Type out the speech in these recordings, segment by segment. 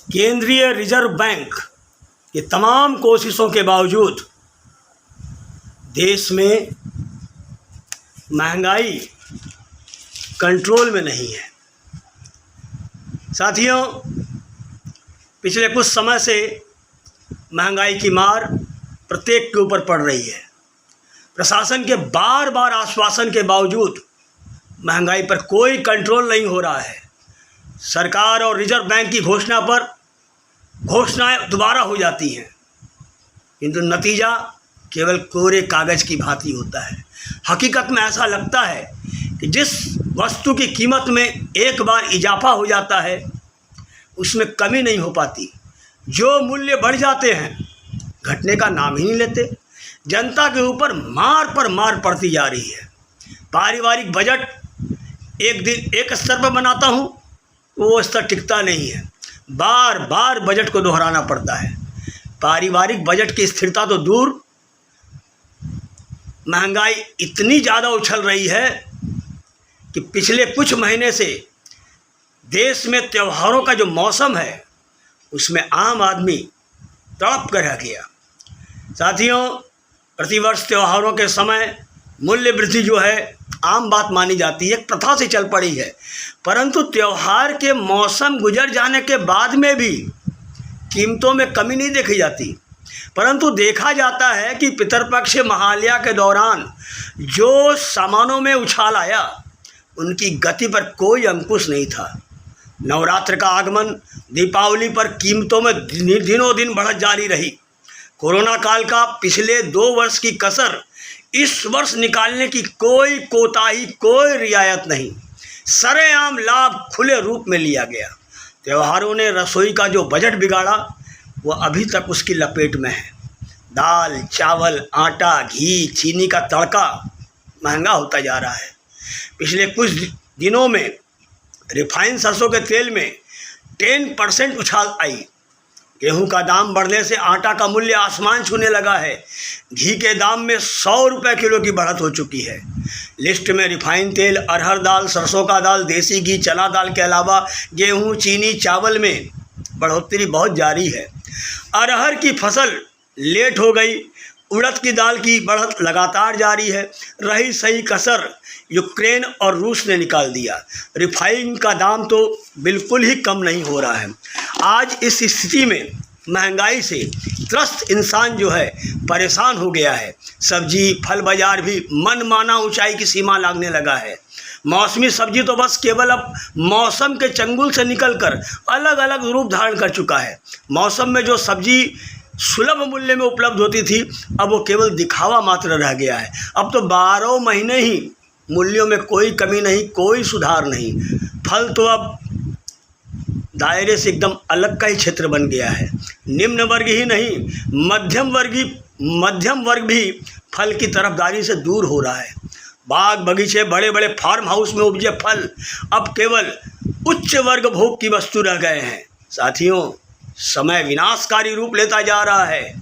केंद्रीय reserve bank की तमाम कोशिशों के बावजूद देश में महंगाई कंट्रोल में नहीं है। साथियों, पिछले कुछ समय से महंगाई की मार प्रत्येक के ऊपर पड़ रही है। प्रशासन के बार बार आश्वासन के बावजूद महंगाई पर कोई कंट्रोल नहीं हो रहा है। सरकार और रिजर्व बैंक की घोषणा पर घोषणाएं दोबारा हो जाती हैं, किंतु नतीजा केवल कोरे कागज़ की भांति होता है। हकीकत में ऐसा लगता है कि जिस वस्तु की कीमत में एक बार इजाफा हो जाता है उसमें कमी नहीं हो पाती। जो मूल्य बढ़ जाते हैं घटने का नाम ही नहीं लेते। जनता के ऊपर मार पर मार पड़ती जा रही है। पारिवारिक बजट एक दिन एक स्तर पर बनाता हूँ, वो स्तर टिकता नहीं है। बार बार बजट को दोहराना पड़ता है। पारिवारिक बजट की स्थिरता तो दूर, महंगाई इतनी ज़्यादा उछल रही है कि पिछले कुछ महीने से देश में त्योहारों का जो मौसम है उसमें आम आदमी तड़प कर रह गया। साथियों, प्रतिवर्ष त्योहारों के समय मूल्य वृद्धि जो है आम बात मानी जाती है, एक प्रथा से चल पड़ी है। परंतु त्योहार के मौसम गुजर जाने के बाद में भी कीमतों में कमी नहीं देखी जाती। परंतु देखा जाता है कि पितरपक्ष महालया के दौरान जो सामानों में उछाल आया उनकी गति पर कोई अंकुश नहीं था। नवरात्र का आगमन, दीपावली पर कीमतों में दिनों दिन बढ़त जारी रही। कोरोना काल का पिछले 2 वर्ष की कसर इस वर्ष निकालने की कोई कोताही, कोई रियायत नहीं। सरेआम लाभ खुले रूप में लिया गया। त्योहारों ने रसोई का जो बजट बिगाड़ा वो अभी तक उसकी लपेट में है। दाल, चावल, आटा, घी, चीनी का तड़का महंगा होता जा रहा है। पिछले कुछ दिनों में रिफाइंड सरसों के तेल में 10% उछाल आई। गेहूं का दाम बढ़ने से आटा का मूल्य आसमान छूने लगा है। घी के दाम में 100 रुपये किलो की बढ़त हो चुकी है। लिस्ट में रिफाइंड तेल, अरहर दाल, सरसों का दाल, देसी घी, चना दाल के अलावा गेहूं, चीनी, चावल में बढ़ोतरी बहुत जारी है। अरहर की फसल लेट हो गई। उड़द की दाल की बढ़त लगातार जारी है। रही सही कसर यूक्रेन और रूस ने निकाल दिया। रिफाइंड का दाम तो बिल्कुल ही कम नहीं हो रहा है। आज इस स्थिति में महंगाई से त्रस्त इंसान जो है परेशान हो गया है। सब्जी, फल बाजार भी मनमाना ऊंचाई की सीमा लागने लगा है। मौसमी सब्जी तो बस केवल अब मौसम के चंगुल से निकलकर अलग अलग रूप धारण कर चुका है। मौसम में जो सब्जी सुलभ मूल्य में उपलब्ध होती थी अब वो केवल दिखावा मात्र रह गया है। अब तो 12 महीने ही मूल्यों में कोई कमी नहीं, कोई सुधार नहीं। फल तो अब दायरे से एकदम अलग का ही क्षेत्र बन गया है। निम्न वर्ग ही नहीं, मध्यम वर्ग भी फल की तरफदारी से दूर हो रहा है। बाग बगीचे, बड़े बड़े फार्म हाउस में उपजे फल अब केवल उच्च वर्ग भोग की वस्तु रह गए हैं। साथियों, समय विनाशकारी रूप लेता जा रहा है।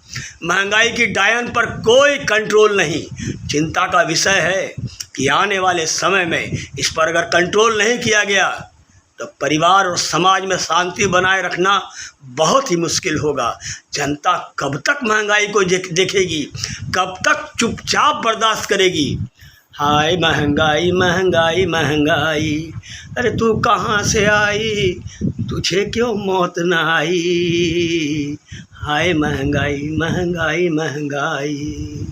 महंगाई की डायन पर कोई कंट्रोल नहीं। चिंता का विषय है कि आने वाले समय में इस पर अगर कंट्रोल नहीं किया गया तो परिवार और समाज में शांति बनाए रखना बहुत ही मुश्किल होगा। जनता कब तक महंगाई को देखेगी, कब तक चुपचाप बर्दाश्त करेगी। हाय महंगाई, महंगाई, महंगाई, अरे तू कहाँ से आई, तुझे क्यों मौत न आई। हाय महंगाई, महंगाई, महंगाई।